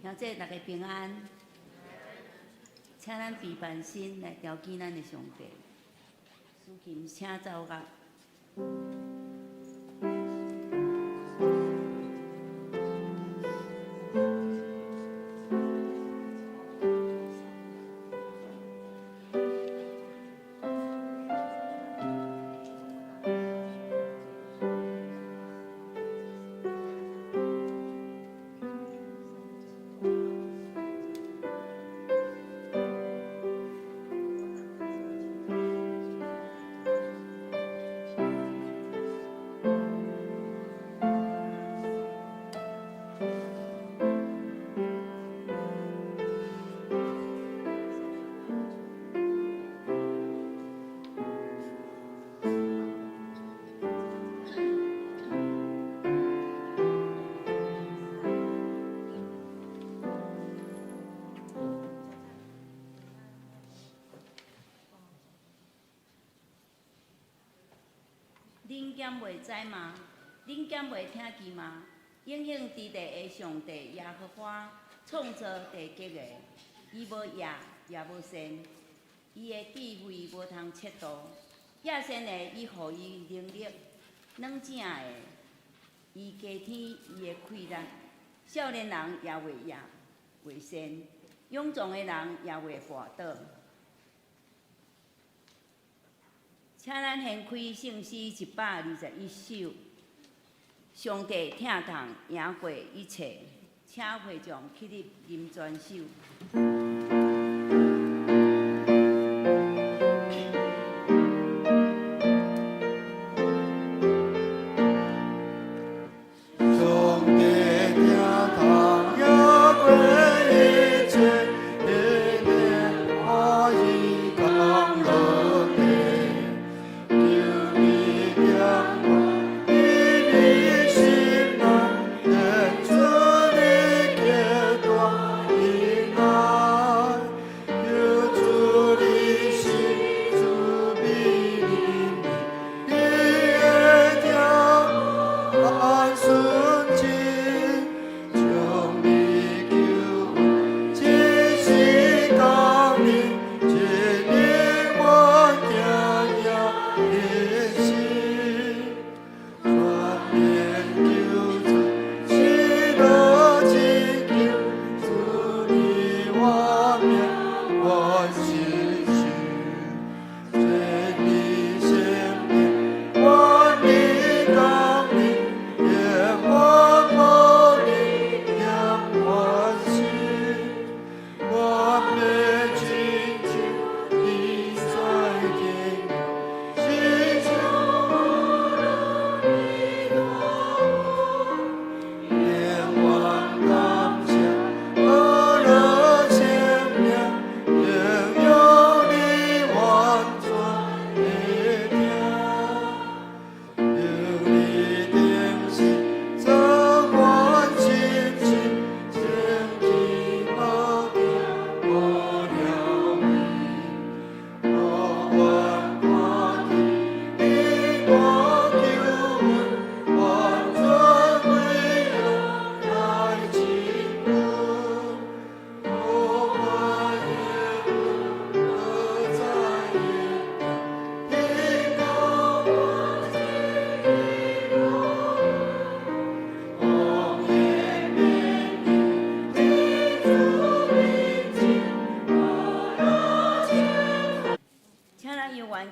兄弟大家平安，请咱备办心来调见咱的上帝。司琴请奏乐。恁检袂知吗？恁检袂听见吗？永恒之地的上帝耶和华，创造地极的，伊无夜也无神，伊的智慧无通测度。野生的，伊予伊能力；软正的，伊加添伊的气力。少年人也袂夜袂神，勇壮的人也袂跋倒。请咱掀开圣诗121首，上帝疼痛赢过一切，请会众起立吟全首。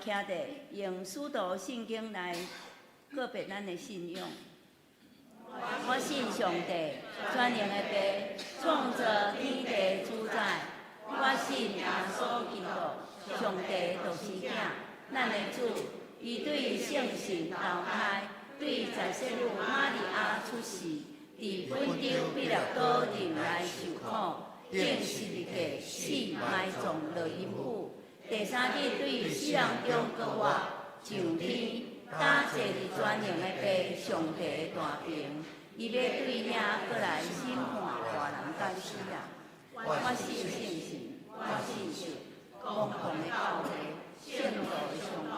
徛地用使徒圣经来告别咱的信仰。我信上帝，全能的爸，创造天地主宰。我信耶稣基督，上帝独生子，咱的主，伊对圣神投胎，对在世女玛利亚出世，伫本州彼勒岛人来受苦，顶十字架死埋葬落阴府。第三日对死人中搁活上天，打坐伫全能的爸上帝的大屏，伊要对领搁来审判活人甲死人。我信圣神，我信主，公共的教会，圣道的上空，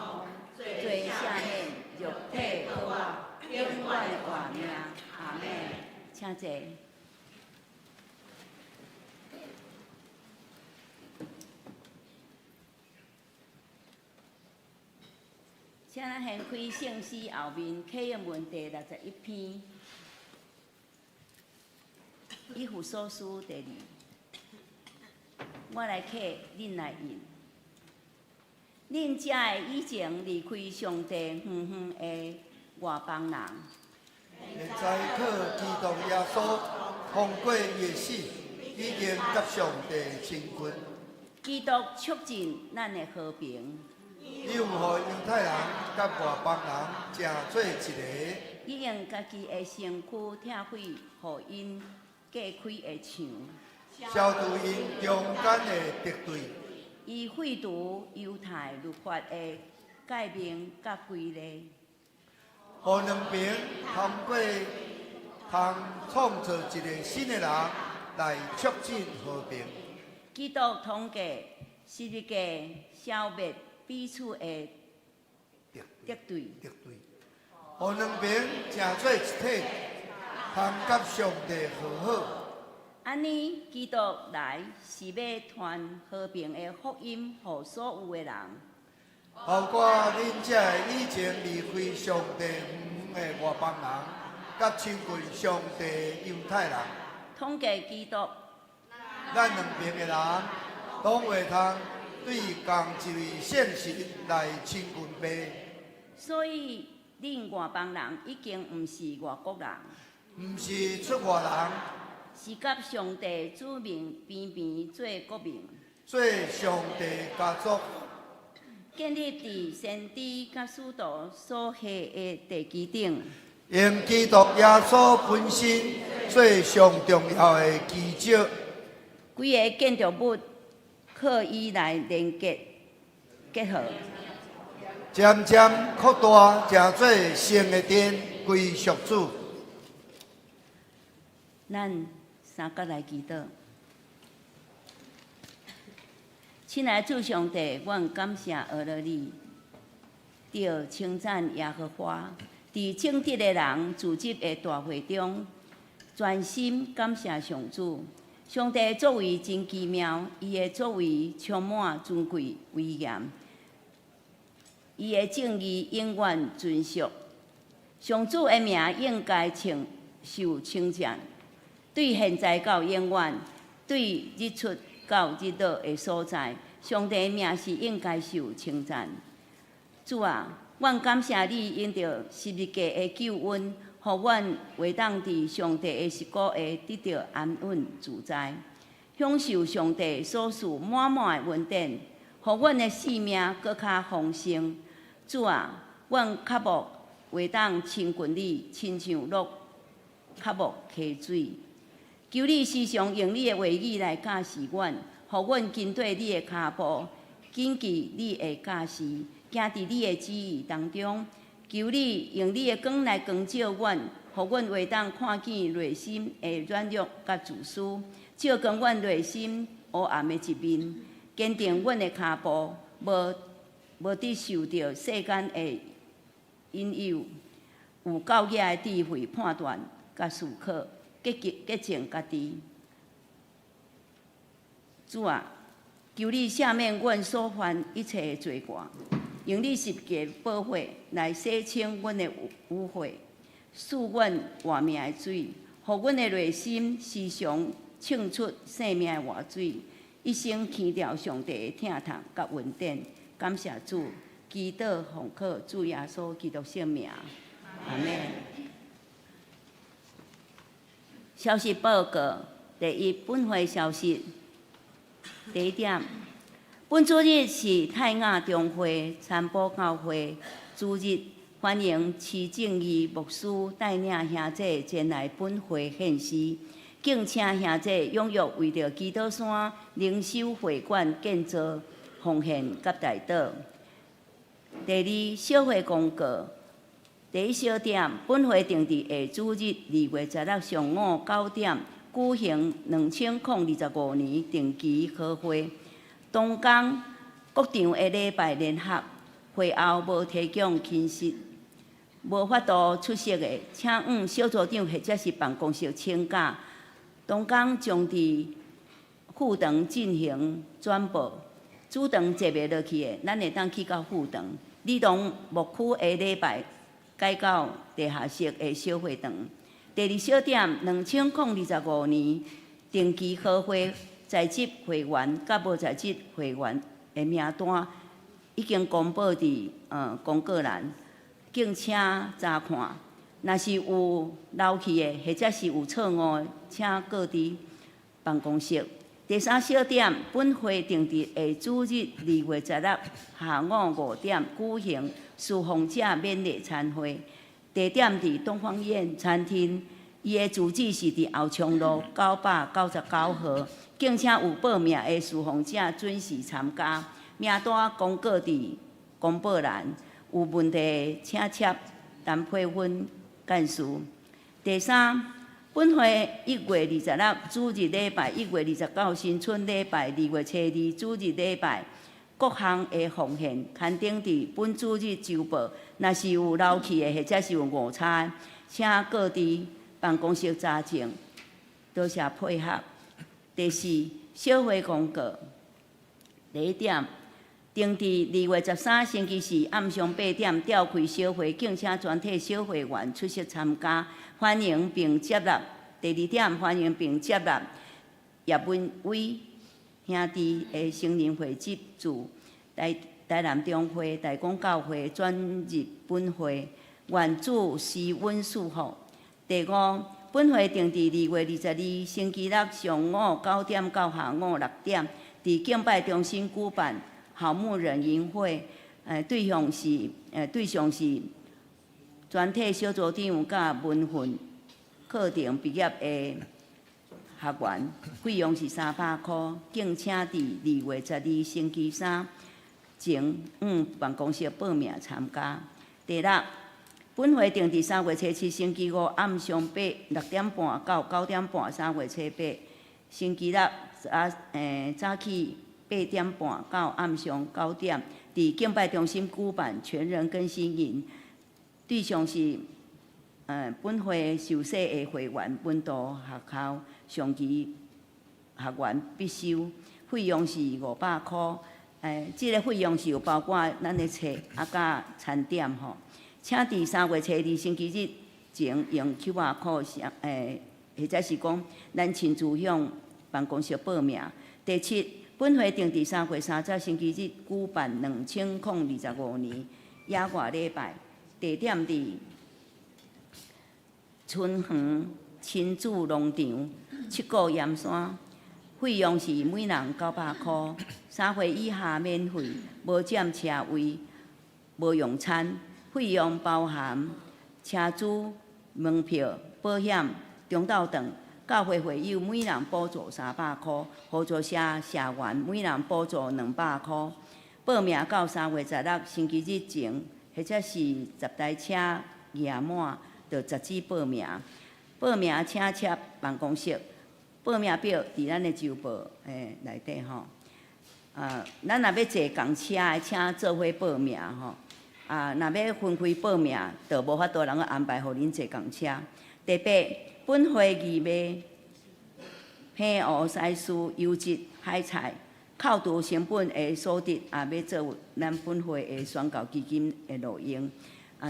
罪赦免，肉体可活，永远的活命。阿门。请坐。请咱掀开圣诗后面启应文第61篇，以弗所书第2。我来刻，恁来印。恁遮的以前离开上帝远远的外邦人，现在靠基督耶稣通过伊的死，已经甲上帝亲近。基督促进咱的和平，伊有互犹太人甲外邦人成做一个，伊用家己的身躯拆毁，互因隔开的墙。消除因中间的敌对，伊废除犹太律法的诫命甲规例，互两边通过通创造一个新的人来促进和平。基督统计十字架消灭彼此的敌对，互两边成做一体，通甲上帝和好。安尼，基督来是要传和平的福音，予所有的人。包括恁这以前离开上帝远远的外邦人，甲亲近上帝犹太人，统计基督，咱两边的人，拢会通对共一位圣神来亲近呗。所以恁外邦人已经毋是外国人，毋是出外人，是甲上帝子民平平做国民，做上帝家族，建立伫先知甲使徒所下的地基顶。用基督耶稣本身做上重要的基石，规个建筑物靠伊来连结合，渐渐扩大，成做圣的殿，归属主。咱三角来祈祷。亲爱的主上帝，阮感谢俄罗你，着称赞耶和华。伫正直的人自集的大会中，专心感谢上主。上帝作为真奇妙，伊的作为充满尊贵威严，伊的正义永远存续。上主的名应该受称赞。对现在到永远，对日出到日落的所在，上帝的名是应该受称赞。主啊，阮感谢你，因着十字架的救恩，互阮会当伫上帝的十股下得到安稳自在，享受上帝所赐满满的恩典，互阮的性命搁较丰盛。主啊，阮较无会当亲近你，亲像鹿较无溪水。求你时常用你的话语来教示阮，互阮跟对你的脚步，谨记你的教示，行伫你的旨意当中。求你用你的光来光照阮，互阮会当看见内心的软弱甲自私，照光阮内心黑暗的一面，坚定阮的脚步，无伫受到世间的引诱，有够野的智慧判断甲思考。洁净家己，主啊，求你赦免阮所犯一切的罪过，用你十架保护来洗清阮的污秽，赐阮活命的水，互阮的内心时常庆出生命的活水，一生牵调上帝的疼痛甲恩典。感谢主，祈祷奉靠主耶稣基督圣名，阿门。消息报告：第一，本会消息。第一点，本主日是泰雅中会参补教会主日，欢迎施正义牧师带领兄弟前来本会献诗，敬请兄弟踊跃为着基督山灵修会馆建造奉献甲代祷。第二，小会公告。第一小点，本会定伫下主日2月16上午9点举行2025年定期好会。东港各场的礼拜联合会后无提供寝室，无法度出席的，请往小组长或者是办公室请假。东港将伫副堂进行转播，主堂坐袂落去的，咱会当去到副堂。儿童牧区的礼拜改到地下室的小会堂。第二小点，2025年定期好会在职会员甲无在职会员的名单已经公布伫公告栏，敬请查看。若是有漏去的，或者是有错误的，请告伫办公室。第三小点，本会定伫下主日2月16下午5点举行受访者勉励餐会，地点伫东方宴餐厅。伊的住址是伫后昌路999号，敬请有报名的受访者准时参加。名单公告伫公报栏，有问题请洽陈佩芬干事。第三，本会1月26主日礼拜、1月29新春礼拜、2月7日主日礼拜各项的奉献刊登伫本主日周报。若是有漏去的，或者是有误差，请告伫办公室查证，多谢配合。第四，小会公告。第一点，定伫2月13星期四暗上8点召开小会，敬请全体小会员出席参加，欢迎并接纳。第二点，欢迎并接纳叶文伟兄弟的成人会籍自台南中会、大公教会转入本会，原主施温束缚。第五，本会定伫2月22星期六上午9点到下午6点，伫敬拜中心举办好牧人营会。对象是全体小组长甲文训课程毕业的学员，费用是300块，敬请伫2月12星期三前办公室报名参加。第六，本会定伫3月7星期五暗上6点半到9点半，3月7星期六早起8点半到暗上9点，伫敬拜中心举办全人更新营。对象是本会受洗的会员、本土学校上级学员必修，费用是500块。这个费用是有包括咱的册甲餐点吼。请伫3月7日星期日前用 QR code 或者是讲咱亲自向办公室报名。第七，本会定伫3月30星期日举办2025年野外礼拜，地点伫春园亲子农场7股盐山，费用是每人900块，3岁以下免费，无占车位，无用餐。费用包含车资、门票、保险、中昼顿。教会会友每人补助300块，合作社社员每人补助200块。报名到3月16星期日前，或者是10台车额满，就截止报名。报名请洽办公室。报名表伫咱的周报内底吼。咱若要坐公车的，请做伙报名吼。若要分开报名，就无法度能够安排，互恁坐公车。第八，本会2月澎湖西施优质海菜，扣除成本的所得，也要作为咱本会的宣教基金的路用。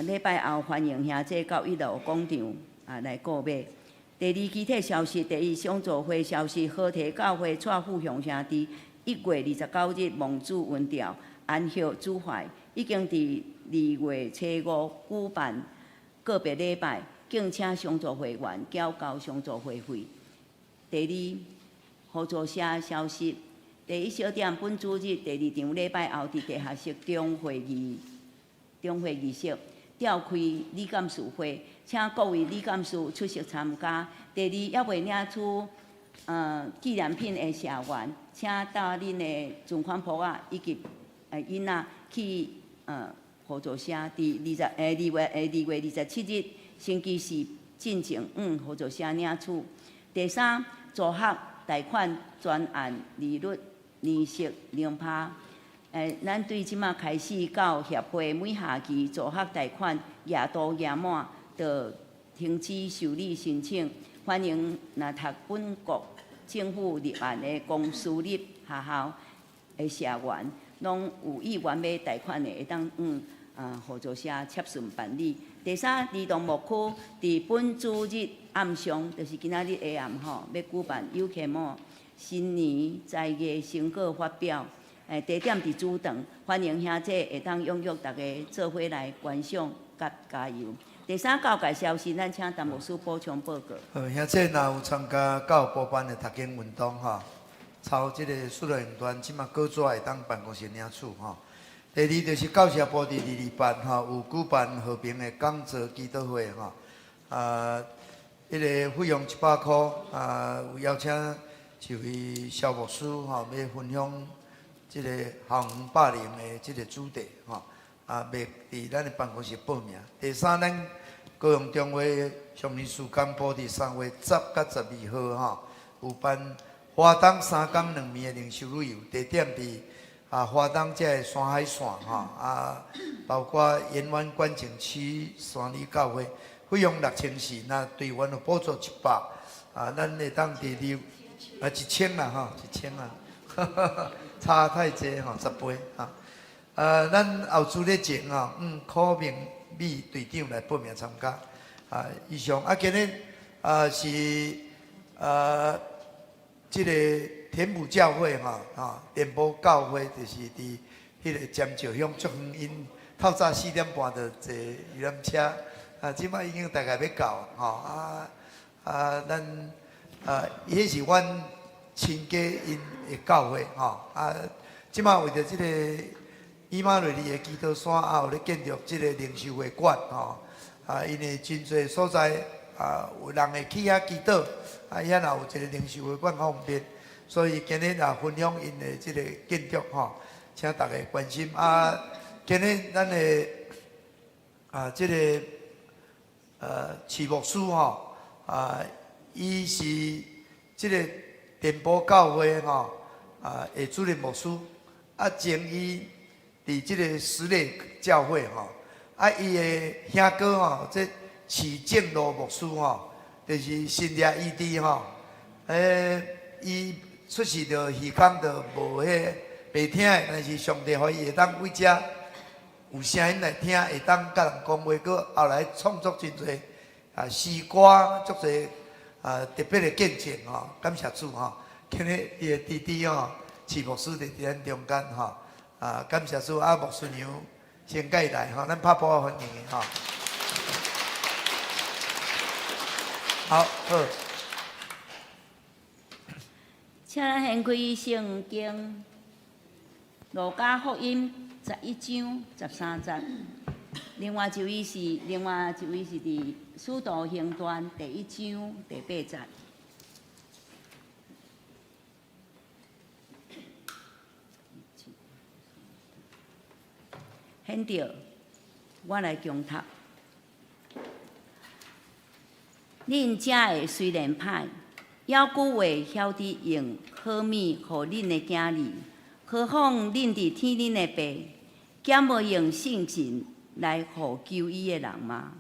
礼拜后欢迎兄弟到1楼广场来购买。第二，具体消息。第一，相助会消息，好提教会蔡富雄兄弟1月29日蒙主运调安息主怀，已经伫2月7、5举办个别礼拜，敬请相助会员缴交相助会费。第二，合作社消息。第一小点，本主日第2场礼拜后，伫地下室中会议室召开理监事会，请各位理监事出席参加。第二，还未领取纪念品的社员，请带恁的存款簿以及囡仔去合作社，伫2月27日星期四进前合作社领取。第三，助学贷款专案利率年息0%。咱对即马开始到协会每学期助学贷款额度额满，就停止受理申请。欢迎若读本国政府立案的公私立学校的社员，拢有意愿要贷款的，会当合作社切顺办理。第三，儿童牧区伫本主日暗上，就是今仔日下暗吼，要举办有科目新年在业成果发表，地点伫主堂，欢迎兄姐会当踊跃大家做伙来观赏甲加油。第三，教界消息，咱请陈牧师补充报告。兄姐若有参加教育部办的读经运动吼，抄即个数学云端，即马稿纸会当办公室领取吼。第二就是教社部伫228吼有举办和平的讲座祈祷会吼，迄个费用100块，有邀请一位肖牧师吼，要分享即个校园霸凌的即个主题吼，要伫咱的办公室报名。第三，咱高雄中华少年事工部伫3月10甲12号吼，有办花东3天2暝的灵修旅游，地点伫花东这个山海线吼，包括沿湾观景区、山里教会，费用6400，那队员有补助100，咱会当伫1000啦吼，1000啦，差太济吼，10倍哈。咱后主咧前吼，柯明美队长来报名参加，以上今日是即个天母教会电波教会就是伫迄个尖石乡竹园，因透早4点半就坐游览车，即摆已经大概要到咱迄是阮亲家因的教会即摆为着即个伊玛瑞利的基督山有咧建筑即个灵修会馆因为真侪所在有人会去遐祈祷，遐也有一个灵修会馆方便。所以今日分享因的即个建筑请大家关心今日咱的即个徐牧师伊是即个电波教会的主任牧师前伊伫即个实力教会伊的兄哥即徐正路牧师就是新业医治伊出世着耳孔着无迄白听的，但是上帝互伊会当为遮有声音来听，会当甲人讲话，佮后来创作真侪诗歌，足侪特别的见证感谢主今日伊的弟弟徐牧师伫咱中间感谢主牧师娘先介来咱拍鼓欢迎伊好。请咱掀开圣经《路加福音》11章13节。另外一位是伫《使徒行传》第1章第8节。显着，我来强读。恁遮的虽然歹。要久话晓得用好米，互恁的囝儿，何况恁伫天恁的爸，减无用圣神来互救伊的人吗？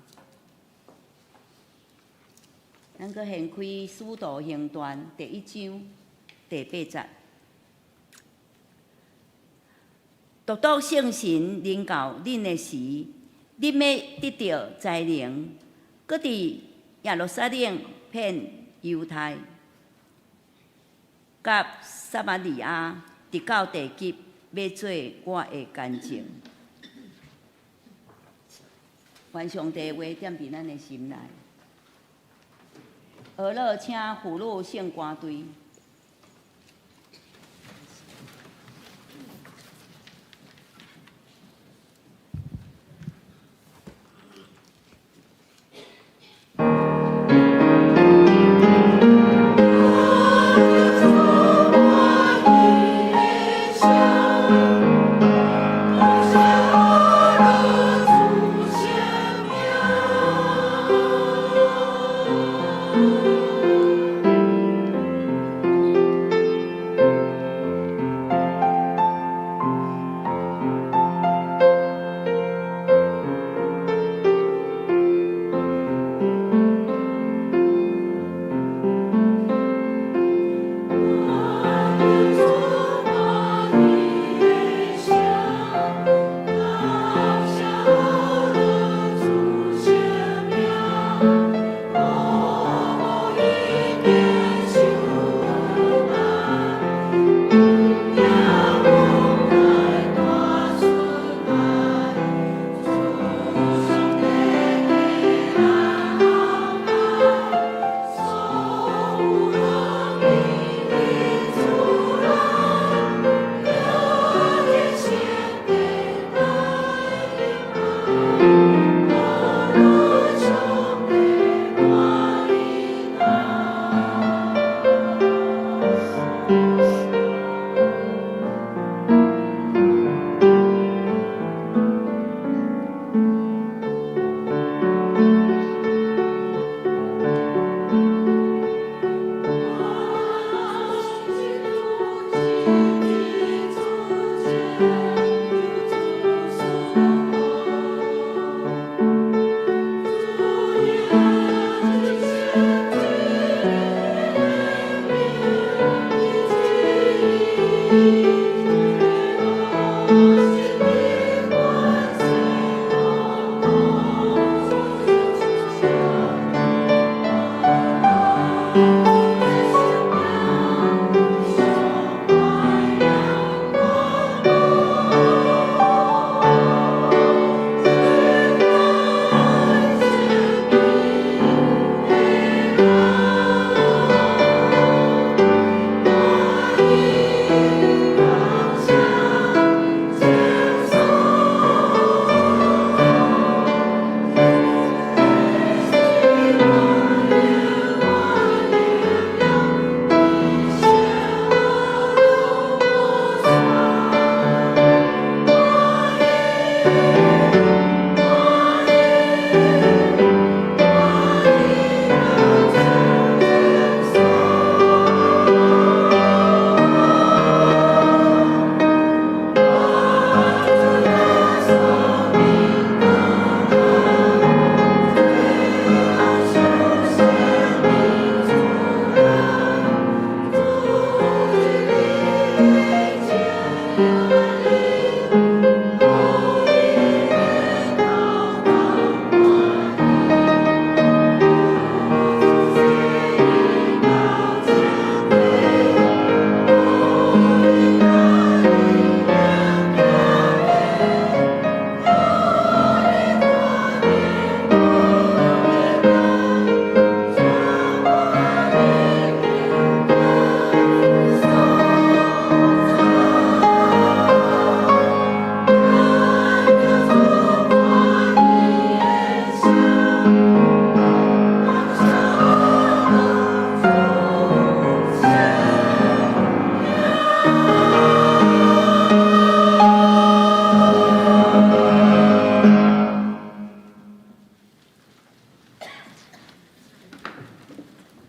咱阁掀开《使徒行传》第1章第8节。独独圣神临到恁的时，恁要得到才能，搁伫耶路撒冷遍犹太。甲撒玛利亚，直到地极，要做我的见证。愿上帝话点伫咱的心内。俄勒请俘虏圣歌队。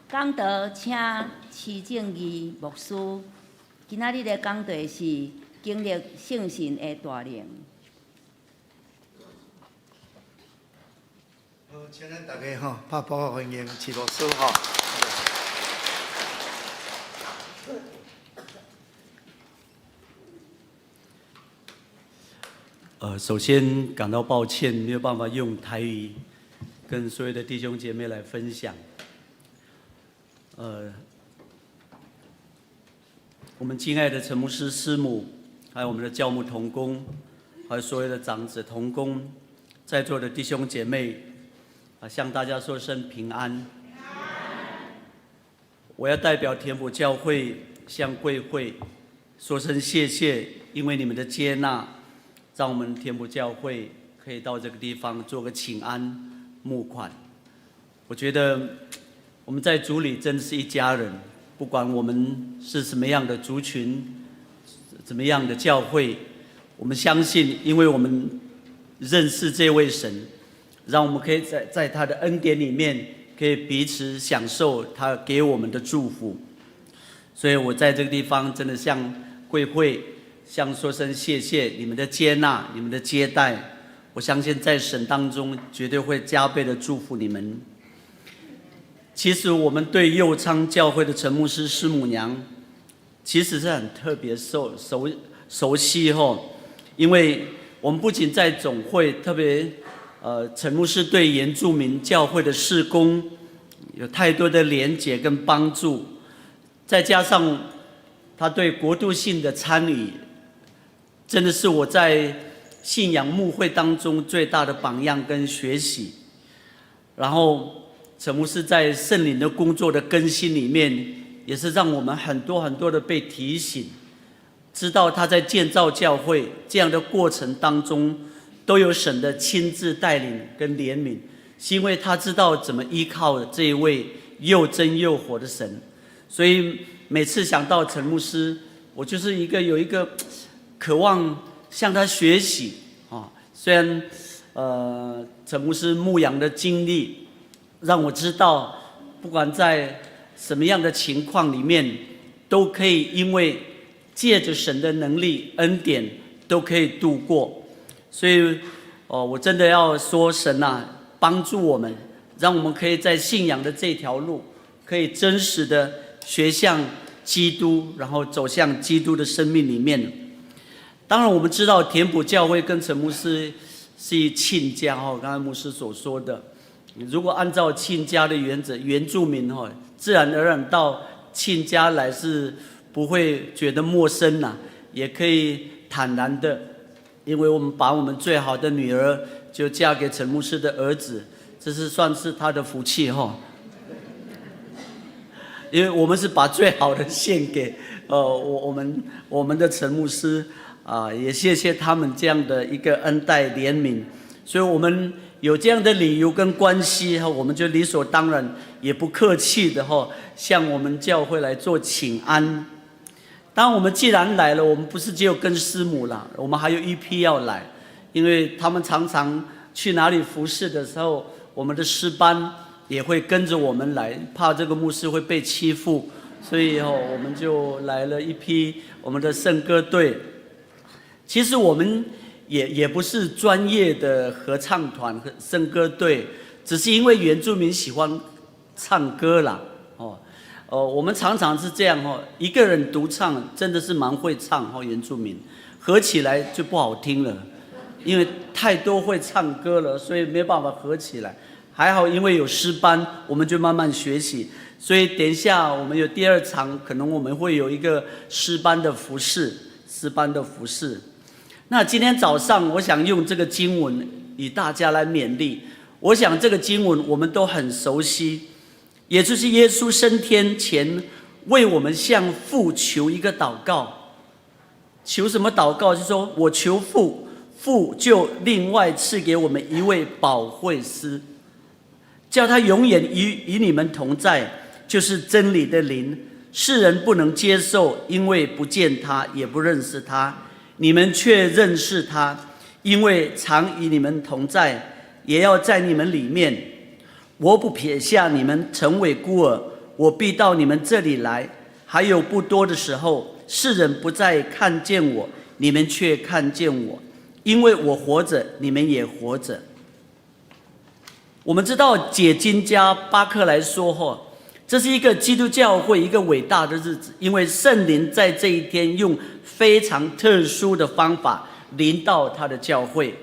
讲道请施正义牧师，今仔日的讲题是经历圣神的大能。好，请咱大家吼，拍鼓欢迎齐牧师吼。首先感到抱歉，没有办法用台语跟所有的弟兄姐妹来分享。我们敬爱的陈牧师师母，还有我们的教牧同工，还有所有的长子同工，在座的弟兄姐妹，向大家说声平安。我要代表田埔教会向贵会说声谢谢，因为你们的接纳，让我们田埔教会可以到这个地方做个请安募款。我觉得我们在主里真是一家人，不管我们是什么样的族群，怎么样的教会，我们相信，因为我们认识这位神，让我们可以在他的恩典里面，可以彼此享受他给我们的祝福。所以我在这个地方真的向贵会说声谢谢你们的接纳，你们的接待，我相信在神当中绝对会加倍的祝福你们。其实我们对右昌教会的陈牧师师母娘，其实是很特别熟悉吼，因为我们不仅在总会，特别陈牧师对原住民教会的事工有太多的连结跟帮助，再加上他对国度性的参与，真的是我在信仰牧会当中最大的榜样跟学习。然后陈牧师在圣灵的工作的更新里面，也是让我们很多的被提醒，知道他在建造教会这样的过程当中，都有神的亲自带领跟怜悯，是因为他知道怎么依靠这一位又真又活的神。所以每次想到陈牧师，我就是有一个渴望向他学习啊。虽然陈牧师牧养的经历，让我知道，不管在什么样的情况里面，都可以因为借着神的能力恩典，都可以度过。所以我真的要说，神啊，帮助我们，让我们可以在信仰的这条路，可以真实的学像基督，然后走向基督的生命里面。当然，我们知道田埔教会跟陈牧师是亲家哦，刚才牧师所说的，如果按照亲家的原则，原住民哦，自然而然到亲家来是不会觉得陌生啦，也可以坦然的，因为我们把我们最好的女儿就嫁给陈牧师的儿子，这是算是他的福气哈。因为我们是把最好的献给我们的陈牧师啊，也谢谢他们这样的一个恩待怜悯，所以我们有这样的理由跟关系哈，我们就理所当然也不客气的哈，向我们教会来做请安。当我们既然来了，我们不是只有跟师母啦，我们还有一批要来，因为他们常常去哪里服侍的时候，我们的诗班也会跟着我们来，怕这个牧师会被欺负，所以我们就来了一批我们的圣歌队。其实我们也不是专业的合唱团和圣歌队，只是因为原住民喜欢唱歌啦。我们常常是这样一个人独唱真的是蛮会唱原住民合起来就不好听了，因为太多会唱歌了，所以没办法合起来。还好，因为有诗班，我们就慢慢学习。所以等一下我们有第二场，可能我们会有一个诗班的服事。那今天早上，我想用这个经文与大家来勉励。我想这个经文我们都很熟悉，也就是耶稣升天前为我们向父求一个祷告。求什么祷告？就是说我求父，父就另外赐给我们一位保惠师，叫他永远与你们同在，就是真理的灵。世人不能接受，因为不见他，也不认识他。你们却认识他，因为常与你们同在，也要在你们里面。我不撇下你们成为孤儿，我必到你们这里来。还有不多的时候，世人不再看见我，你们却看见我，因为我活着，你们也活着。我们知道解经家巴克来说这是一个基督教会一个伟大的日子，因为圣灵在这一天用非常特殊的方法临到他的教会。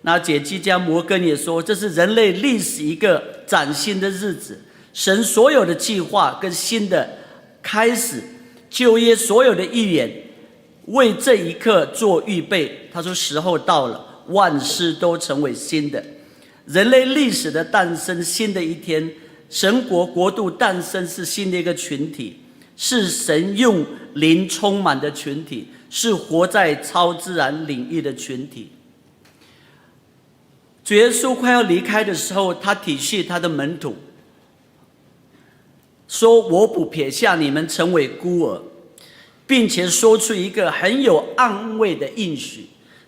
那解经家摩根也说，这是人类历史一个崭新的日子，神所有的计划跟新的开始，旧约所有的预言为这一刻做预备。他说时候到了，万事都成为新的，人类历史的诞生，新的一天，神国度诞生，是新的一个群体，是神用灵充满的群体，是活在超自然领域的群体。主耶稣快要离开的时候，他体恤他的门徒，说我不撇下你们成为孤儿，并且说出一个很有安慰的应许。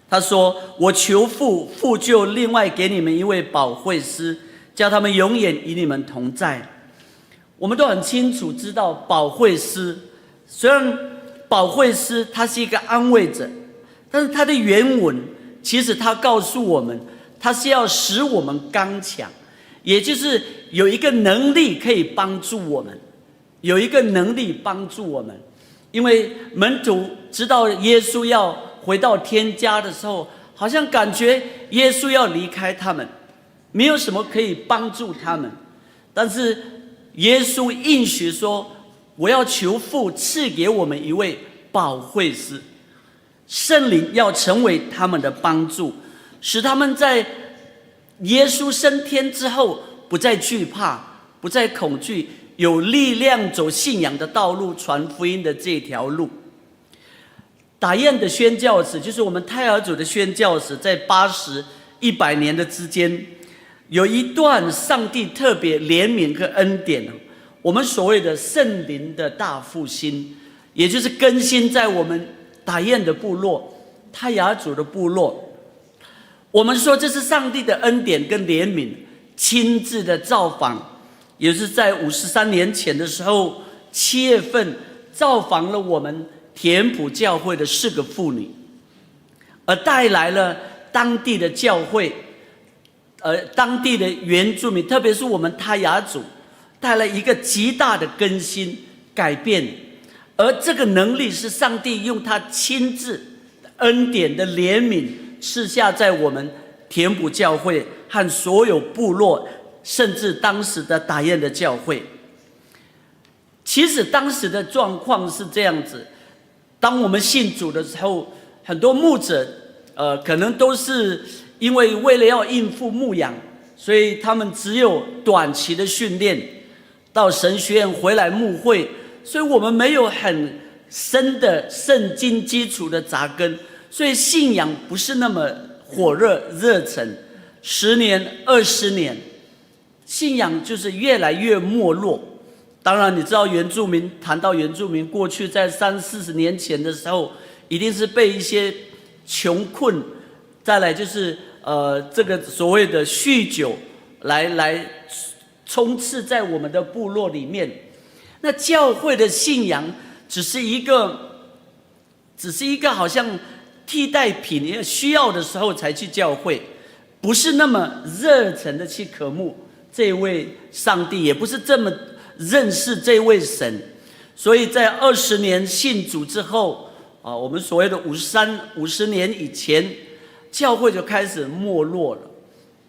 他说我求父，父就另外给你们一位保惠师，叫他们永远与你们同在。我们都很清楚知道保惠师，虽然保惠师他是一个安慰者，但是他的原文其实他告诉我们，他是要使我们刚强，也就是有一个能力可以帮助我们，有一个能力帮助我们。因为门徒知道耶稣要回到天家的时候，好像感觉耶稣要离开他们，没有什么可以帮助他们。但是耶稣应许说，我要求父赐给我们一位保惠师，圣灵要成为他们的帮助，使他们在耶稣升天之后不再惧怕，不再恐惧，有力量走信仰的道路，传福音的这条路。打雁的宣教史，就是我们泰尔组的宣教史，在80、100年的之间，有一段上帝特别怜悯和恩典，我们所谓的圣灵的大复兴，也就是更新在我们打雁的部落、泰雅族的部落。我们说这是上帝的恩典跟怜悯亲自的造访，也是在53年前的时候7月份造访了我们田埔教会的4个妇女，而带来了当地的教会，当地的原住民，特别是我们泰雅族，带来一个极大的更新改变。而这个能力是上帝用他亲自恩典的怜悯赐下在我们田埔教会和所有部落，甚至当时的打雁的教会。其实当时的状况是这样子，当我们信主的时候，很多牧者可能都是因为了要应付牧养，所以他们只有短期的训练，到神学院回来牧会，所以我们没有很深的圣经基础的扎根，所以信仰不是那么火热忱。10年、20年，信仰就是越来越没落。当然，你知道原住民，谈到原住民，过去在30-40年前的时候，一定是被一些穷困，再来就是这个所谓的酗酒来充斥在我们的部落里面。那教会的信仰只是一个好像替代品，需要的时候才去教会，不是那么热忱的去渴慕这位上帝，也不是这么认识这位神。所以在20年信主之后我们所谓的50年以前，教会就开始没落了。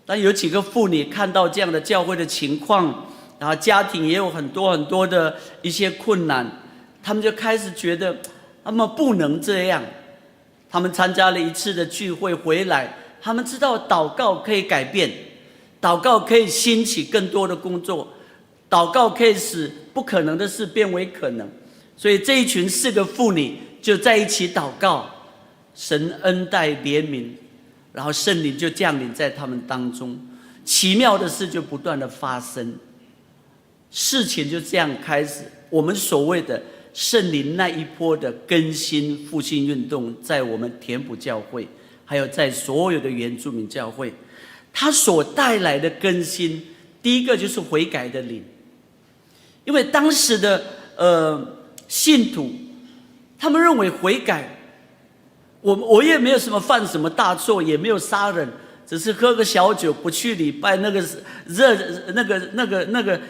但有几个妇女看到这样的教会的情况，然后家庭也有很多的一些困难，他们就开始觉得他们不能这样。他们参加了一次的聚会回来，他们知道祷告可以改变，祷告可以兴起更多的工作，祷告可以使不可能的事变为可能。所以这一群4个妇女就在一起祷告，神恩待怜悯，然后圣灵就降临在他们当中，奇妙的事就不断的发生，事情就这样开始。我们所谓的圣灵那一波的更新复兴运动，在我们田埔教会，还有在所有的原住民教会，它所带来的更新，第一个就是悔改的灵。因为当时的信徒，他们认为悔改，我也没有什么犯什么大错，也没有杀人，只是喝个小酒，不去礼拜，那个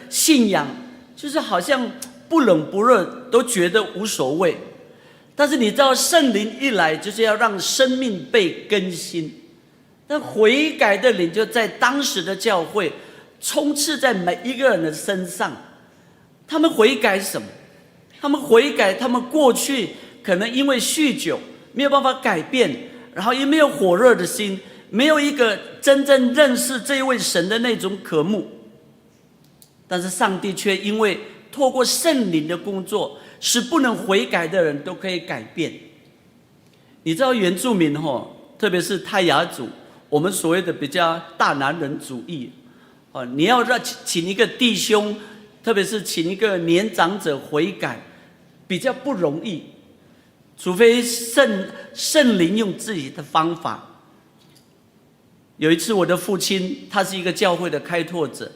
信仰，就是好像不冷不热，都觉得无所谓。但是你知道，圣灵一来，就是要让生命被更新。那悔改的灵就在当时的教会充斥在每一个人的身上。他们悔改什么？他们悔改他们过去可能因为酗酒没有办法改变，然后也没有火热的心，没有一个真正认识这一位神的那种渴慕。但是上帝却因为透过圣灵的工作，使不能悔改的人都可以改变。你知道原住民特别是泰雅族，我们所谓的比较大男人主义你要请一个弟兄，特别是请一个年长者悔改，比较不容易，除非圣灵用自己的方法。有一次我的父亲，他是一个教会的开拓者，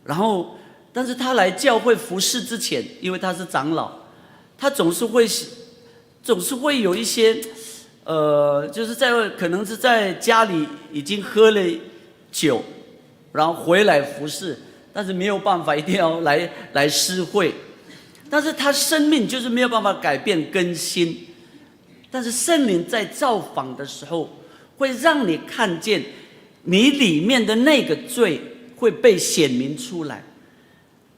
然后但是他来教会服侍之前，因为他是长老，他总是会有一些就是可能是在家里已经喝了酒，然后回来服侍，但是没有办法，一定要来施会。但是他生命就是没有办法改变更新。但是圣灵在造访的时候，会让你看见你里面的那个罪会被显明出来。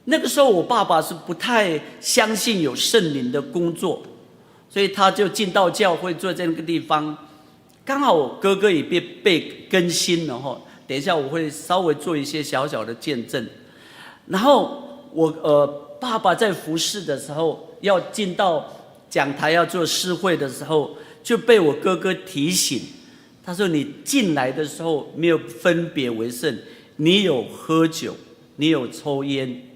那个时候我爸爸是不太相信有圣灵的工作，所以他就进到教会坐在那个地方。刚好我哥哥也被更新了等一下我会稍微做一些小小的见证。然后我爸爸在服侍的时候，要进到讲台要做施会的时候，就被我哥哥提醒，他说你进来的时候没有分别为圣，你有喝酒，你有抽烟。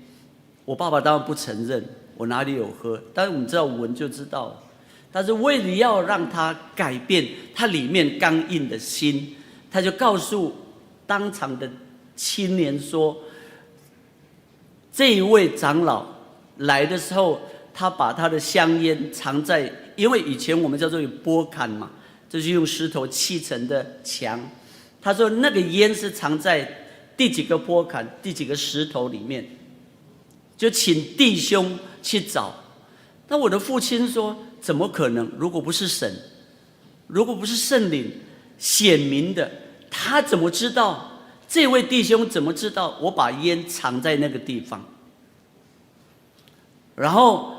我爸爸当然不承认我哪里有喝，但是我们知道闻就知道了。但是为了要让他改变他里面刚硬的心，他就告诉当场的青年说，这一位长老来的时候，他把他的香烟藏在，因为以前我们叫做有波坎嘛，就是用石头砌成的墙。他说那个烟是藏在第几个波坎、第几个石头里面，就请弟兄去找。那我的父亲说：“怎么可能？如果不是神，如果不是圣灵显明的，他怎么知道？这位弟兄怎么知道我把烟藏在那个地方？”然后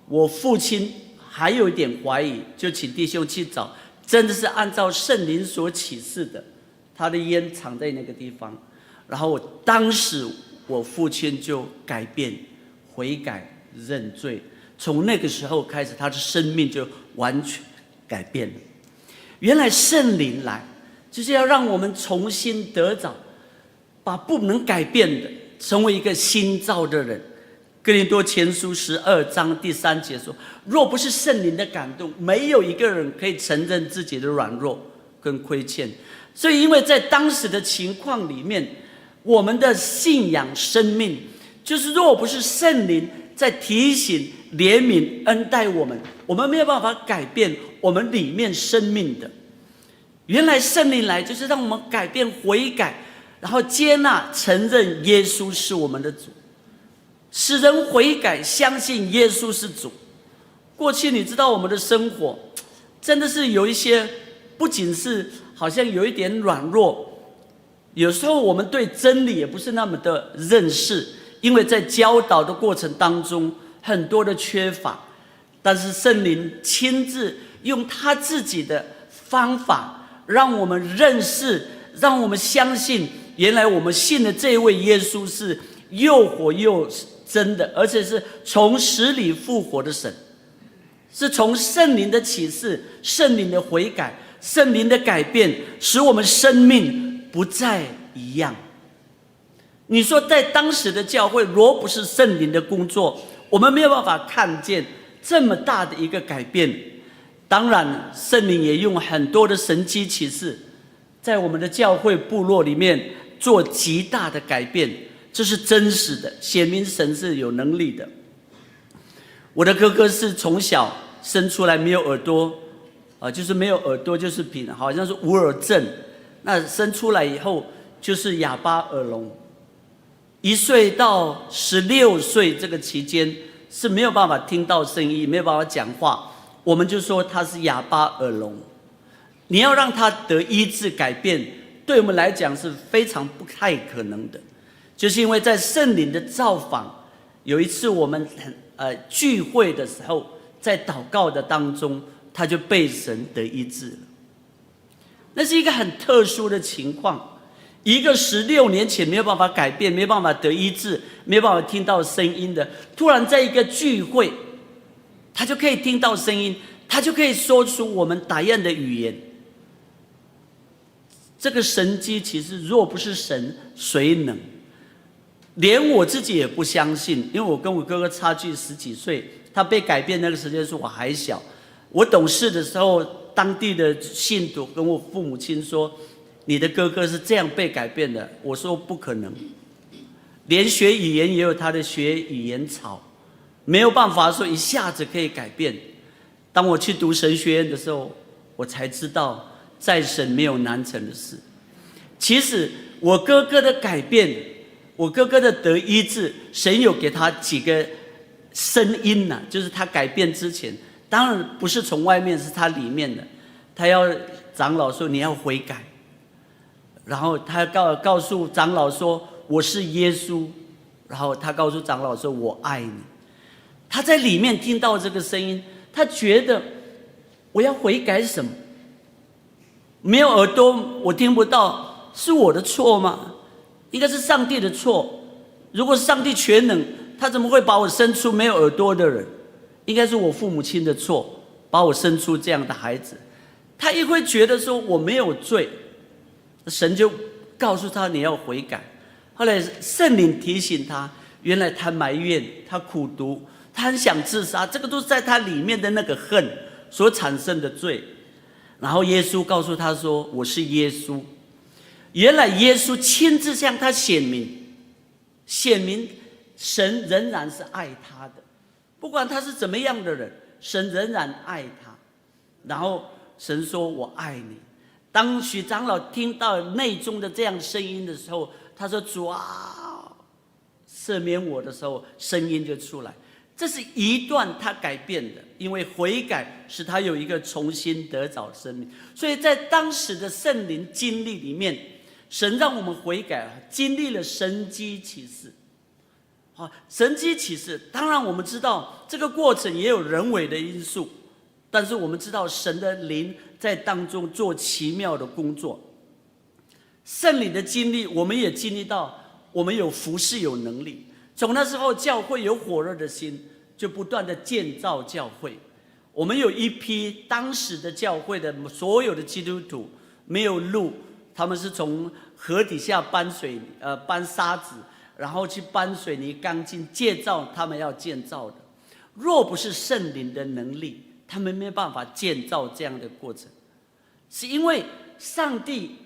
我父亲还有一点怀疑，就请弟兄去找，真的是按照圣灵所启示的，他的烟藏在那个地方。然后当时我父亲就改变、悔改、认罪，从那个时候开始，他的生命就完全改变了。原来圣灵来，就是要让我们重新得着，把不能改变的成为一个新造的人。哥林多前书12章第3节说：“若不是圣灵的感动，没有一个人可以承认自己的软弱跟亏欠。”所以，因为在当时的情况里面，我们的信仰生命，就是若不是圣灵在提醒、怜悯、恩待我们，我们没有办法改变我们里面生命的。原来圣灵来，就是让我们改变、悔改，然后接纳、承认耶稣是我们的主。使人悔改，相信耶稣是主。过去你知道我们的生活真的是有一些，不仅是好像有一点软弱，有时候我们对真理也不是那么的认识，因为在教导的过程当中很多的缺乏。但是圣灵亲自用他自己的方法，让我们认识，让我们相信，原来我们信的这位耶稣是又活又真的，而且是从死里复活的神，是从圣灵的启示、圣灵的悔改、圣灵的改变，使我们生命不再一样。你说在当时的教会，若不是圣灵的工作，我们没有办法看见这么大的一个改变。当然圣灵也用很多的神迹奇事，在我们的教会部落里面做极大的改变，这是真实的，显明神是有能力的。我的哥哥是从小生出来没有耳朵，就是没有耳朵，就是好像是无耳症。那生出来以后就是哑巴耳聋，1岁到16岁这个期间是没有办法听到声音，没有办法讲话，我们就说他是哑巴耳聋。你要让他得医治改变，对我们来讲是非常不太可能的。就是因为在圣灵的造访，有一次我们聚会的时候，在祷告的当中，他就被神得医治了。那是一个很特殊的情况，一个16年前没有办法改变、没有办法得医治、没有办法听到声音的，突然在一个聚会，他就可以听到声音，他就可以说出我们打雁的语言。这个神迹其实若不是神，谁能？连我自己也不相信，因为我跟我哥哥差距10几岁，他被改变那个时间是我还小。我懂事的时候，当地的信徒跟我父母亲说：“你的哥哥是这样被改变的。”我说不可能，连学语言也有他的学语言草，没有办法说一下子可以改变。当我去读神学院的时候，我才知道在神没有难成的事。其实我哥哥的改变，我哥哥的得医治，神有给他几个声音啊，就是他改变之前，当然不是从外面，是他里面的。他要长老说你要悔改，然后他告诉长老说我是耶稣，然后他告诉长老说我爱你。他在里面听到这个声音，他觉得我要悔改什么？没有耳朵我听不到，是我的错吗？应该是上帝的错。如果是上帝全能，他怎么会把我生出没有耳朵的人？应该是我父母亲的错，把我生出这样的孩子。他也会觉得说我没有罪，神就告诉他你要悔改。后来圣灵提醒他，原来他埋怨，他苦毒，他很想自杀，这个都是在他里面的那个恨所产生的罪。然后耶稣告诉他说我是耶稣。原来耶稣亲自向他显明神仍然是爱他的，不管他是怎么样的人，神仍然爱他。然后神说我爱你。当许长老听到内中的这样声音的时候，他说主啊赦免我的时候，声音就出来。这是一段他改变的，因为悔改使他有一个重新得着生命。所以在当时的圣灵经历里面，神让我们悔改，经历了神迹奇事。神迹奇事，当然我们知道这个过程也有人为的因素，但是我们知道神的灵在当中做奇妙的工作。圣灵的经历，我们也经历到，我们有服事有能力。从那时候，教会有火热的心，就不断的建造教会。我们有一批当时的教会的所有的基督徒没有路，他们是从河底下搬沙子，然后去搬水泥钢筋建造他们要建造的。若不是圣灵的能力，他们没有办法建造这样的过程。是因为上帝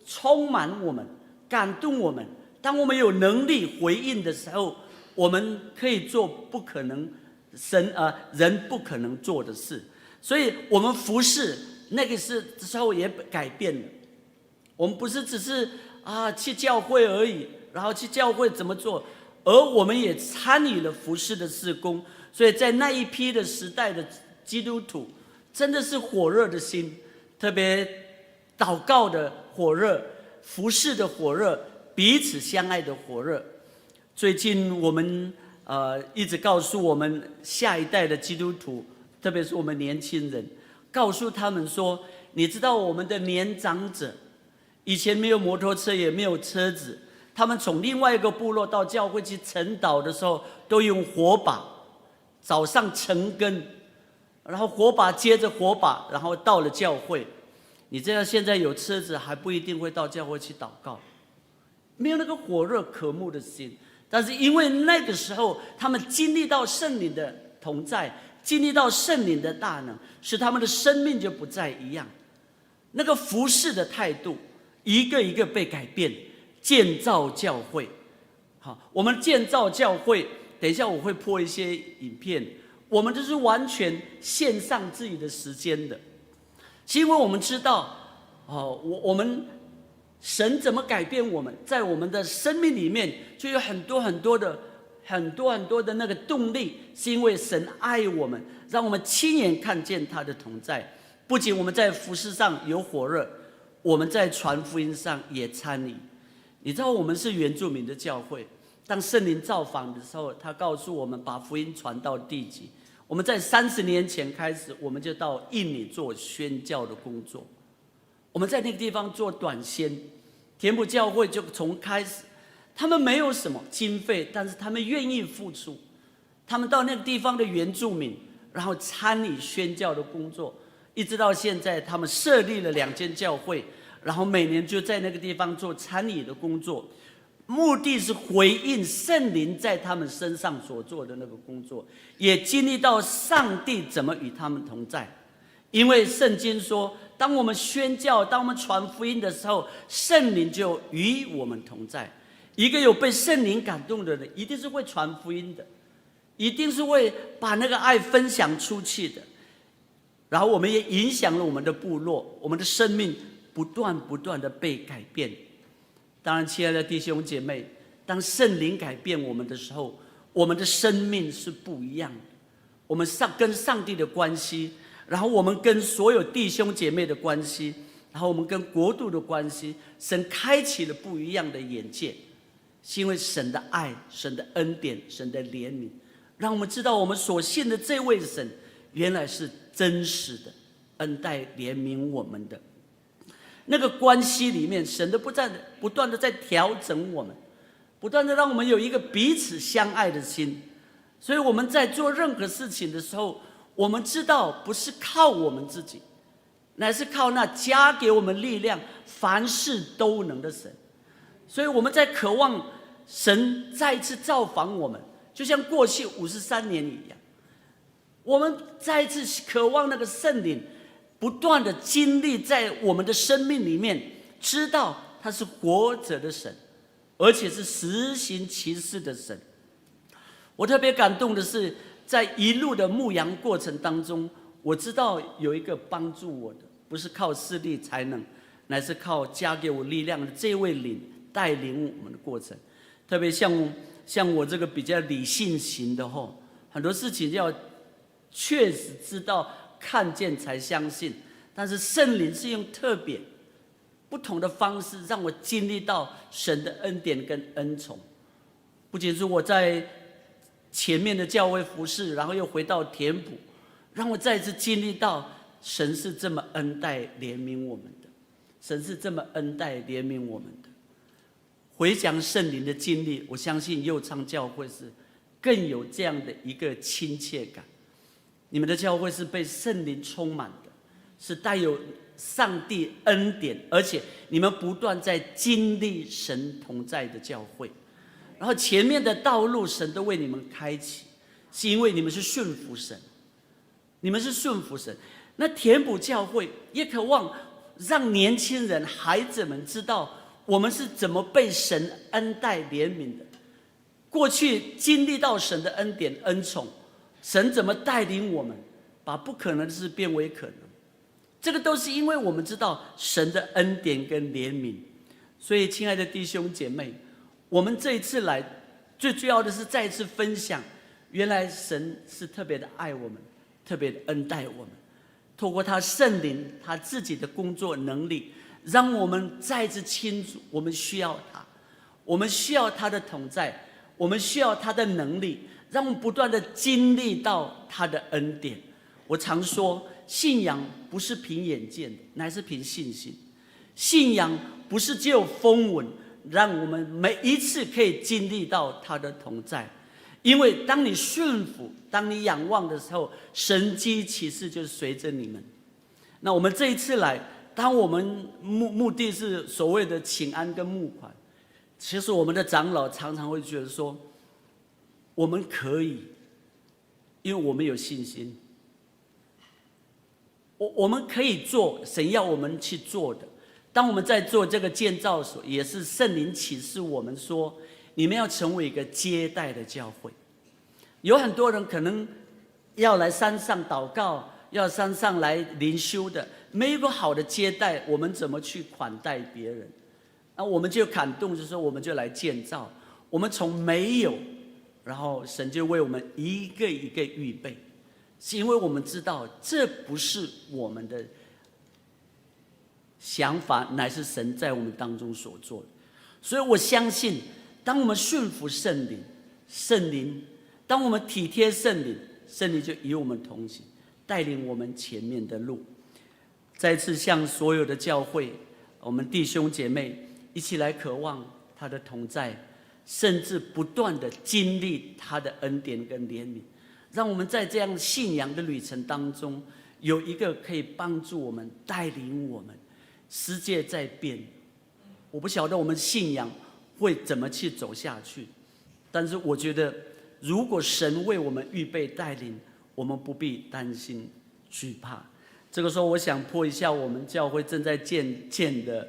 充满我们，感动我们。当我们有能力回应的时候，我们可以做不可能人不可能做的事。所以我们服事那个时候也改变了。我们不是只是去教会而已，然后去教会怎么做，而我们也参与了服事的事工。所以在那一批的时代的基督徒，真的是火热的心，特别祷告的火热，服事的火热，彼此相爱的火热。最近我们一直告诉我们下一代的基督徒，特别是我们年轻人，告诉他们说，你知道我们的年长者以前没有摩托车也没有车子，他们从另外一个部落到教会去晨祷的时候，都用火把，早上晨更，然后火把接着火把，然后到了教会。你这样现在有车子还不一定会到教会去祷告，没有那个火热渴慕的心。但是因为那个时候他们经历到圣灵的同在，经历到圣灵的大能，使他们的生命就不再一样。那个服事的态度一个一个被改变。建造教会，好，我们建造教会，等一下我会播一些影片，我们就是完全献上自己的时间的。是因为我们知道我们神怎么改变我们，在我们的生命里面就有很多很多的那个动力，是因为神爱我们，让我们亲眼看见他的同在。不仅我们在服事上有火热，我们在传福音上也参与。你知道我们是原住民的教会，当圣灵造访的时候，他告诉我们把福音传到地极。我们在30年前开始，我们就到印尼做宣教的工作。我们在那个地方做短宣，田埔教会就从开始，他们没有什么经费，但是他们愿意付出。他们到那个地方的原住民，然后参与宣教的工作，一直到现在，他们设立了2间教会，然后每年就在那个地方做参与的工作，目的是回应圣灵在他们身上所做的那个工作，也经历到上帝怎么与他们同在。因为圣经说，当我们宣教，当我们传福音的时候，圣灵就与我们同在。一个有被圣灵感动的人，一定是会传福音的，一定是会把那个爱分享出去的。然后我们也影响了我们的部落，我们的生命不断的被改变。当然，亲爱的弟兄姐妹，当圣灵改变我们的时候，我们的生命是不一样的。我们跟上帝的关系，然后我们跟所有弟兄姐妹的关系，然后我们跟国度的关系，神开启了不一样的眼界。是因为神的爱、神的恩典、神的怜悯，让我们知道我们所信的这位神原来是真实的，恩待怜悯我们的。那个关系里面，神的不断的在调整我们，不断的让我们有一个彼此相爱的心。所以我们在做任何事情的时候，我们知道不是靠我们自己，乃是靠那加给我们力量、凡事都能的神。所以我们在渴望神再一次造访我们，就像过去53年一样，我们再一次渴望那个圣灵不断的经历在我们的生命里面，知道他是活着的神，而且是实行奇事的神。我特别感动的是，在一路的牧羊过程当中，我知道有一个帮助我的，不是靠势力才能，乃是靠加给我力量的这位灵带领我们的过程。特别像我这个比较理性型的很多事情要确实知道、看见才相信。但是圣灵是用特别不同的方式，让我经历到神的恩典跟恩宠。不仅是我在前面的教会服侍，然后又回到田埔，让我再次经历到神是这么恩待怜悯我们的，神是这么恩待怜悯我们的。回想圣灵的经历，我相信佑昌教会是更有这样的一个亲切感。你们的教会是被圣灵充满的，是带有上帝恩典，而且你们不断在经历神同在的教会。然后前面的道路神都为你们开启，是因为你们是顺服神，你们是顺服神。那田埔教会也渴望让年轻人、孩子们知道我们是怎么被神恩待怜悯的，过去经历到神的恩典恩宠，神怎么带领我们把不可能的事变为可能，这个都是因为我们知道神的恩典跟怜悯。所以亲爱的弟兄姐妹，我们这一次来最重要的是再一次分享，原来神是特别的爱我们，特别的恩待我们，透过他圣灵他自己的工作能力，让我们再次清楚我们需要他，我们需要他的同在，我们需要他的能力，让我们不断的经历到他的恩典。我常说，信仰不是凭眼见的，乃是凭信心。信仰不是只有风闻，让我们每一次可以经历到他的同在。因为当你顺服，当你仰望的时候，神迹奇事就随着你们。那我们这一次来，当我们目的是所谓的请安跟募款，其实我们的长老常常会觉得说，我们可以，因为我们有信心，我们可以做神要我们去做的。当我们在做这个建造所，也是圣灵启示我们说，你们要成为一个接待的教会。有很多人可能要来山上祷告，要山上来灵修的，没有个好的接待，我们怎么去款待别人？那我们就感动，就是说我们就来建造。我们从没有，然后神就为我们一个一个预备，是因为我们知道这不是我们的想法，乃是神在我们当中所做的。所以我相信，当我们顺服圣灵，圣灵当我们体贴圣灵，圣灵就与我们同行，带领我们前面的路。再次向所有的教会，我们弟兄姐妹一起来渴望他的同在，甚至不断的经历他的恩典跟怜悯，让我们在这样信仰的旅程当中，有一个可以帮助我们、带领我们。世界在变，我不晓得我们信仰会怎么去走下去，但是我觉得，如果神为我们预备带领，我们不必担心惧怕。这个时候，我想播一下我们教会正在建的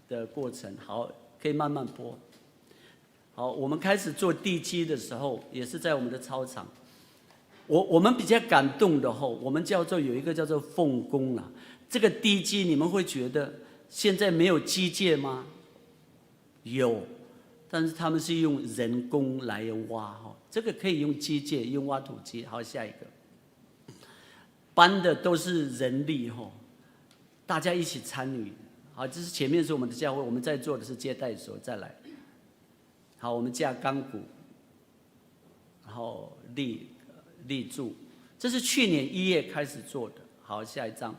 的过程。好，可以慢慢播。好，我们开始做地基的时候，也是在我们的操场。我们比较感动的后，我们叫做有一个叫做奉公啦。这个地基你们会觉得现在没有机械吗？有，但是他们是用人工来挖哈，这个可以用机械，用挖土机。好，下一个，搬的都是人力哈，大家一起参与。好，这是前面是我们的教会，我们在做的是接待所。再来，好，我们架钢骨，然后立柱，这是去年1月开始做的。好，下一张。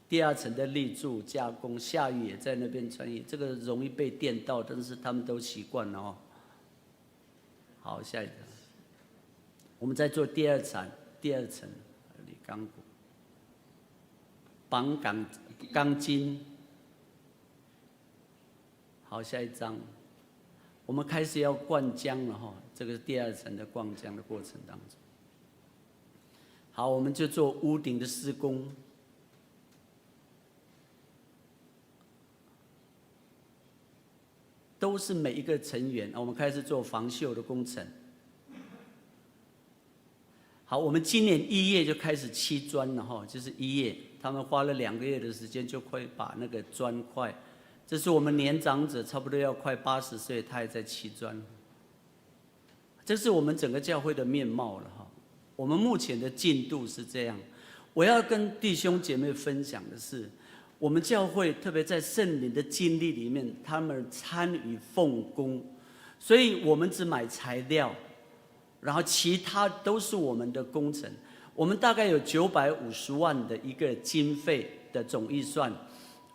第2层的立柱加工，下雨也在那边穿衣，这个容易被电到，但是他们都习惯了哦。好，下一张，我们在做第2层立钢骨，绑钢筋。好，下一张，我们开始要灌浆了哈，这个是第2层的灌浆的过程当中。好，我们就做屋顶的施工。都是每一个成员，我们开始做防锈的工程。好，我们今年1月就开始砌砖了哈，就是1月，他们花了2个月的时间就快把那个砖块。这是我们年长者，差不多要快80岁，他还在砌砖。这是我们整个教会的面貌了哈。我们目前的进度是这样。我要跟弟兄姐妹分享的是，我们教会特别在圣灵的经历里面，他们参与奉工，所以我们只买材料，然后其他都是我们的工程。我们大概有950万的一个经费的总预算，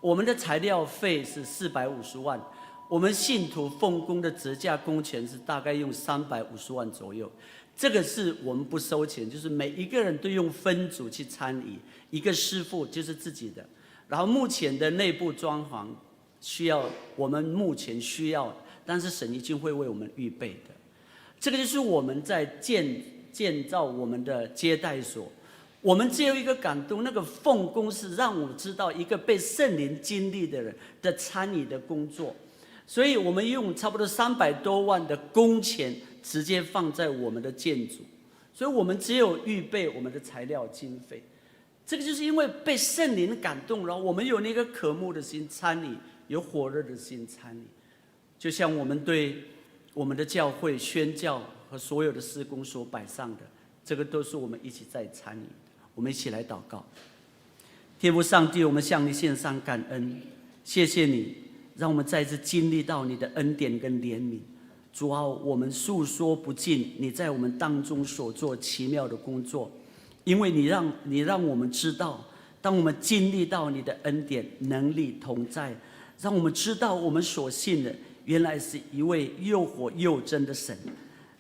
我们的材料费是450万，我们信徒奉工的折价工钱是大概用350万左右。这个是我们不收钱，就是每一个人都用分组去参与，一个师傅就是自己的。然后目前的内部装潢需要我们目前需要，但是神已经会为我们预备的。这个就是我们在建造我们的接待所。我们只有一个感动，那个奉工是让我知道一个被圣灵经历的人的参与的工作，所以我们用差不多300多万的工钱直接放在我们的建筑，所以我们只有预备我们的材料经费。这个就是因为被圣灵感动，然后我们有那个渴慕的心参与，有火热的心参与。就像我们对我们的教会宣教和所有的事工所摆上的，这个都是我们一起在参与的。我们一起来祷告。天父上帝，我们向你献上感恩，谢谢你让我们再次经历到你的恩典跟怜悯。主啊，我们诉说不尽你在我们当中所做奇妙的工作，因为你让我们知道，当我们经历到你的恩典、能力同在，让我们知道我们所信的原来是一位又活又真的神，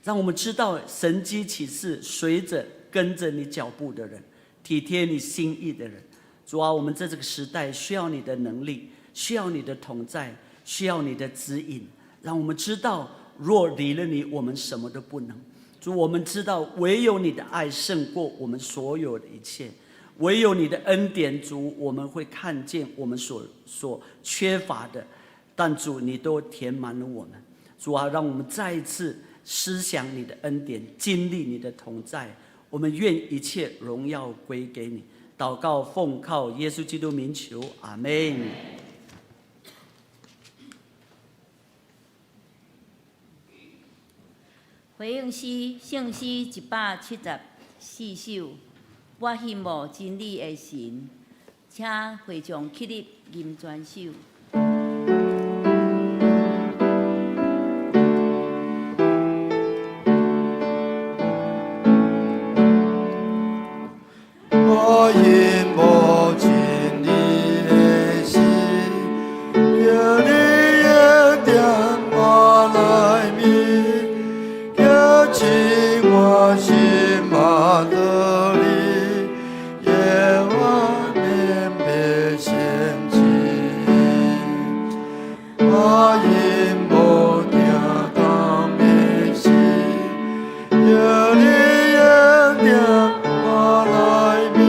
让我们知道神迹启示随着跟着你脚步的人，体贴你心意的人。主啊，我们在这个时代需要你的能力，需要你的同在，需要你的指引，让我们知道若离了你，我们什么都不能。主，我们知道唯有你的爱胜过我们所有的一切，唯有你的恩典，主，我们会看见我们所缺乏的，但主你都填满了我们。主啊，让我们再一次思想你的恩典，经历你的同在。我们愿一切荣耀归给你。祷告奉靠耶稣基督名求，阿们。回应诗圣诗174首，我羡慕真理的神，请会众起立吟全首。我羡慕真理的神，叫你的点我来明，叫起我心马的里，也我明白心情。我羡慕定当的心，叫你的点我来明，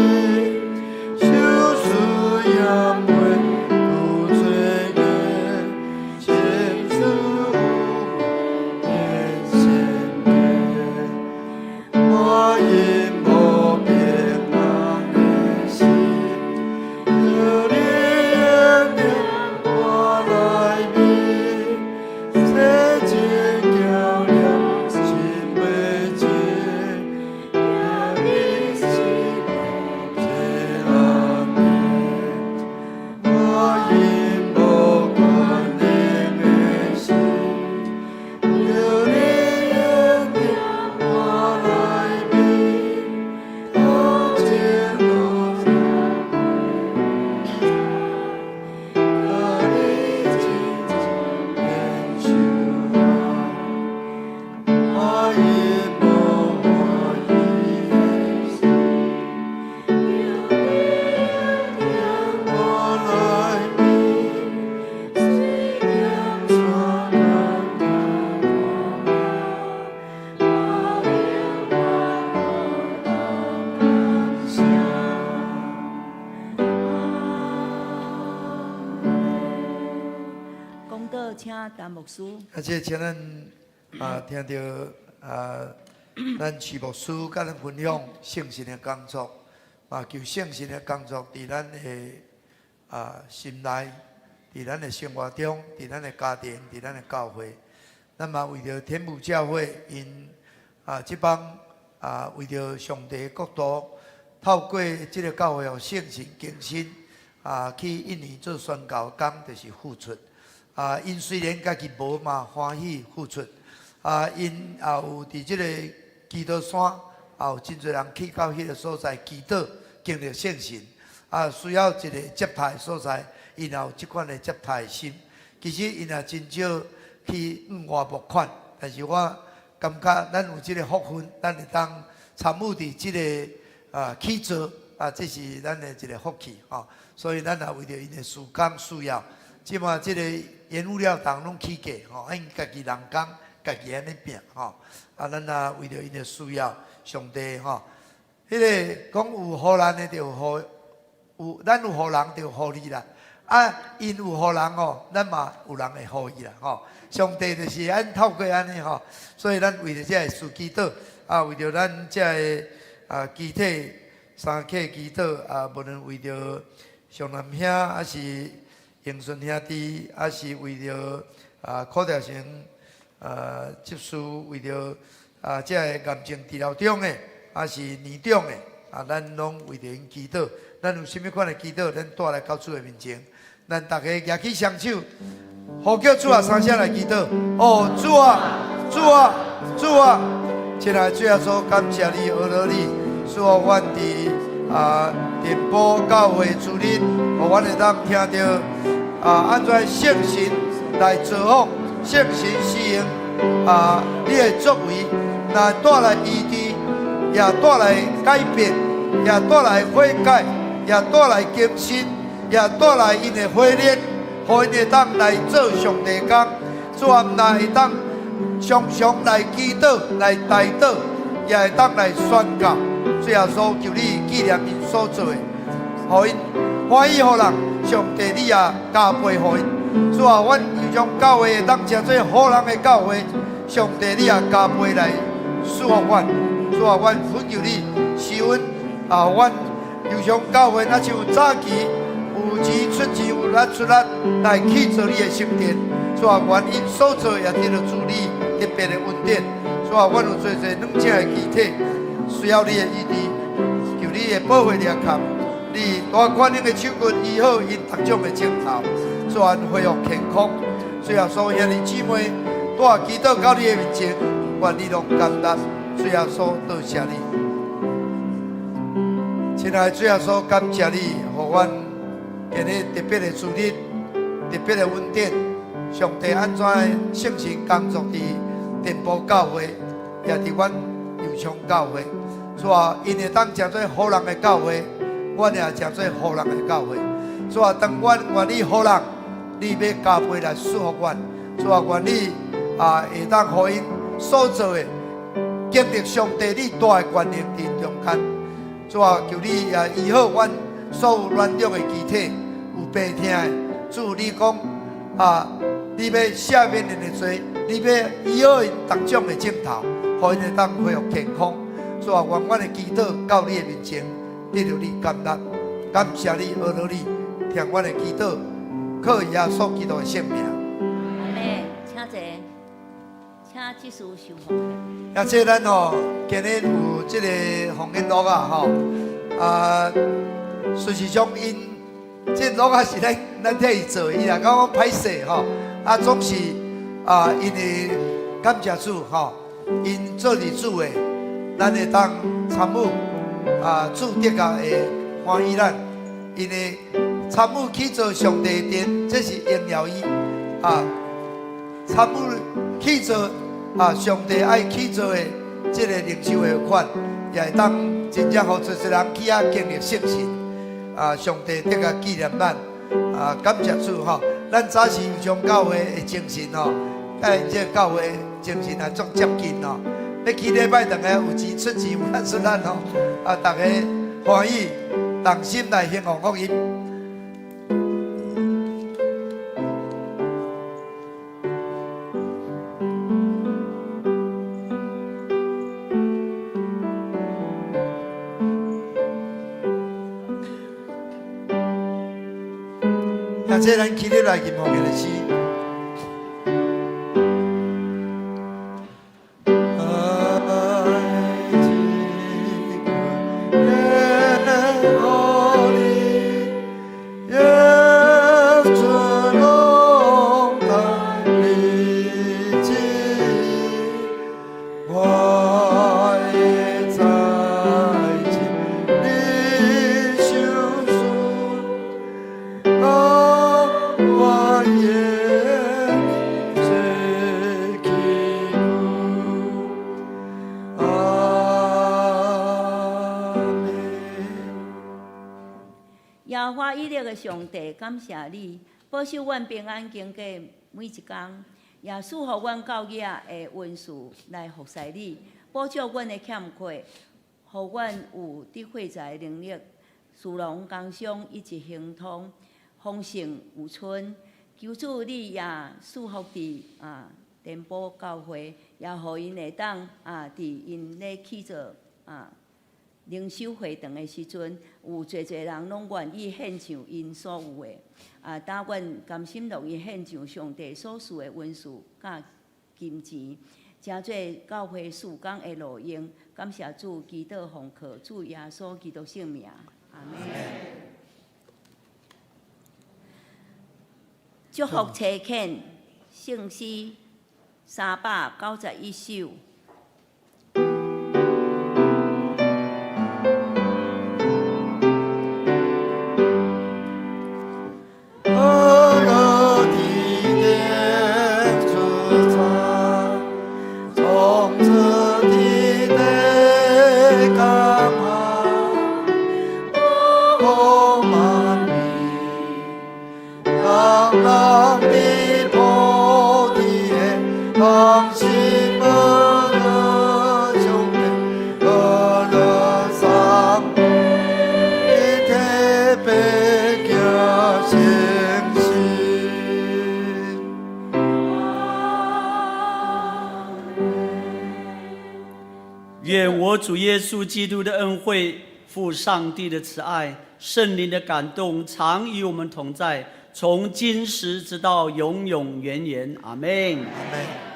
手持烟灰不醉眼，千处眼前边。我羡慕平安的心，叫你的点我来明，世界较量心袂尽，叫你心最安眠。我羡慕关灵的心，叫你的点我来明，头前路上叫你紧紧牵手啊。我羡慕我的心，叫你的点我来明，水点穿干的我愿我感想。讲道，请陈牧师。而且请咱听到咱徐牧师甲咱分享圣神的工作，求圣神的工作伫咱的心内，伫咱的生活中，伫咱的家庭，伫咱的教会。咱嘛为着天父教会因这帮为着上帝的国度，透过这个教会圣神更新去印尼做宣教工，就是付出。因虽然家己无嘛，欢喜付出。因也有伫这个基督山，也有真侪人去到迄个所在祈祷，经历圣神。需要一个接待的所在，因也有即款的接待的心。其实因也真少去外募款，但是我感觉咱有即个福分，咱会当参与伫即个起做这是咱的一个福气所以咱也为着因的事工需要，即马即个原物料当拢起价因家己人工。家己安尼拼咱也为着因的需要，上帝迄个讲有互咱的，就互咱有互人就互你啦。因有互人咱嘛有人会互伊啦上帝就是安透过安尼所以咱为着这个事祈祷为着咱这个集体三客祈祷无论为着上南兄，还是永顺兄弟，还是为着柯条成。接受为着这个癌症治疗中的，还是年长的咱拢为着因祈祷。咱有甚物款的祈祷，咱带来到主的面前。咱大家举起双手，呼叫主三声来祈祷。主啊，主啊，主啊！亲爱的主耶稣，感谢你，阿罗你，使阮伫电波教会主日，互阮会当听到按怎圣神来造访。圣神施行你的作为，那带来医治，也带来改变，也带来悔改，也带来更新，也带来因的火炼，互因会当来做上帝工，主啊，那会当常常来祈祷、来代祷，也会当来宣告。主耶稣，求你纪念因所做的，互因欢喜互人，上帝你也加倍互因。主啊，阮有种教会会当成做好人的教会，上帝你也加倍来赐福阮。主啊，阮恳求你施恩阮有种教会那像早期有钱出钱，有力出力来去做你的圣殿。主啊，愿因所做也得到主你特别的恩典。主啊，阮有做两者的肢体需要你的医治，求你的保护力扛，你大宽恁的手棍医好因各种的症头。全恢复健康，最后所有兄弟姊妹，带祈祷到你的面前，愿你拢感恩。最后所多谢你，亲爱的最后所感谢你，互阮今日特别的主日，特别的恩典。上帝安怎圣神工作伫电波教会，也伫阮油厂教会，主啊，因会当成做好人的教会，阮也成做好人的教会。主啊，当阮愿意好人。你要加倍来祝福阮，主啊，愿你会当互因所做的经历上帝你大的权能伫中间。主啊，求你也医好阮所有软弱的肢体，有病痛的。主，你讲你要赦免因的罪，你要医好因各种的症头，互因会当恢复健康。主啊，愿阮的祈祷到你的面前，得到你感恩，感谢你，阿罗你听阮的祈祷。靠耶稣基督的圣名。阿妹，请坐，请技术受访。也即咱今日有即个红烟录事实上因这录是咱替伊做，伊若讲歹势总是因为感谢主因做伫主的，咱会当参与主得个会欢喜咱，因为。参与去做上帝殿，这是荣耀伊参与去做上帝爱去做的这个领袖的款，也会当真正互做人去经历圣神上帝得个纪念咱感谢主咱早时有种教会的精神甲因这教会精神也足接近要去礼拜堂个有钱出钱，有力出力大家欢喜，同心来兴旺福音。这咱起立来吟奉的诗。耶和华以色列的上帝，感谢你，保守阮平安经过每一天，也赐予阮教业的恩赐来服侍你，补足阮的欠缺，互阮有得会财的能力，殊荣工商一直行通，丰盛有春。求主你也赐福伫电报教会，也互因会当伫因咧去做灵修会堂的时阵，有侪人拢愿意献上因所有的，打阮甘心乐意献上上帝所赐的恩赐甲金钱，诚做教会事工的路用。感谢主，祈祷奉靠主耶稣基督圣名，阿门。祝福车恳圣诗391首。愿我主耶稣基督的恩惠、父上帝的慈爱、圣灵的感动，常与我们同在，从今时直到永永远远。阿门。阿门。